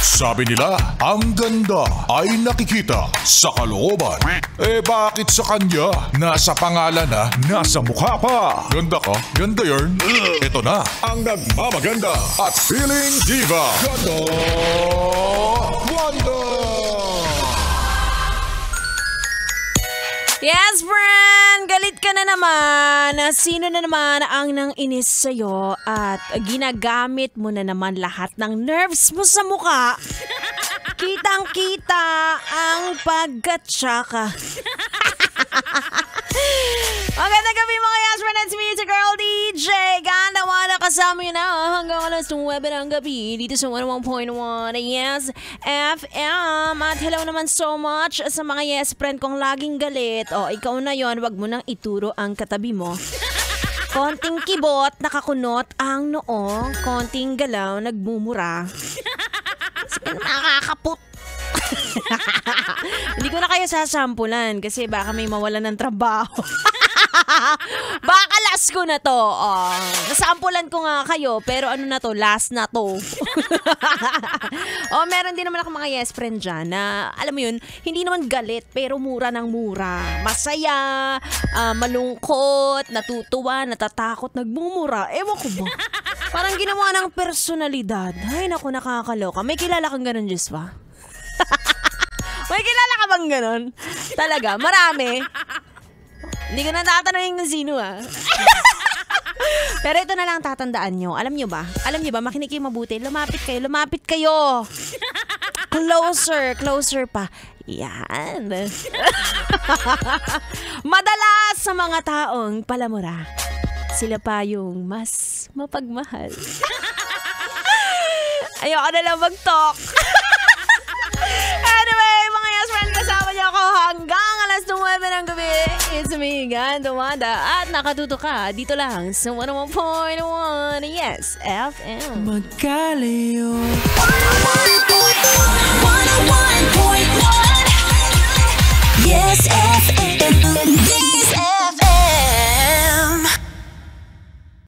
Sabi nila, ang ganda ay nakikita sa kalooban. Eh bakit sa kanya? Nasa pangalan na, nasa mukha pa. Ganda ka? Ganda yarn. Ito na, ang nagmamaganda at feeling diva. Ganda Wanda! Yes, friend! Galit ka na naman. Sino na naman ang nang inis sa'yo at ginagamit mo na naman lahat ng nerves mo sa muka? Kitang-kita ang pagkatsaka. Magandang gabi mga yes, friend. It's me, it's your girl DJ. Ganda Wanda, kasama yun na hanggang alas 9 ng gabi dito sa 101.1 Yes FM. At hello naman so much sa mga yes friend kong laging galit. O, ikaw na yon, wag mo nang ituro ang katabi mo. Konting kibot, nakakunot ang noo. Konting galaw, nagmumura. Nakakaput. Hindi ko na kayo sasampulan kasi baka may mawalan ng trabaho. Baka last ko na to. Nasampulan ko nga kayo pero ano na to, last na to. Meron din naman ako mga yes friend dyan na alam mo yun, hindi naman galit pero mura ng mura. Masaya, malungkot, natutuwa, natatakot, nagmumura. Ewan ko ba? Parang ginawa ng personalidad. Ay naku, nakakaloka. May kilala kang ganun, Diyos ba? May kilala ka bang ganun? Talaga, marami. Hindi ko na tatanungin kung sino Pero ito na lang tatandaan nyo. Alam nyo ba, makinig kayo mabuti. Lumapit kayo. Closer pa. Yan. Madalas sa mga taong palamura, sila pa yung mas mapagmahal. Ayoko na lang mag-talk. Anyway, mga yes friend, kasama niyo ako hanggang alas 9 ng gabi. It's me, Ganda Wanda. At nakatuto ka dito lang sa 101.1 Yes FM. Magkalayo 101.1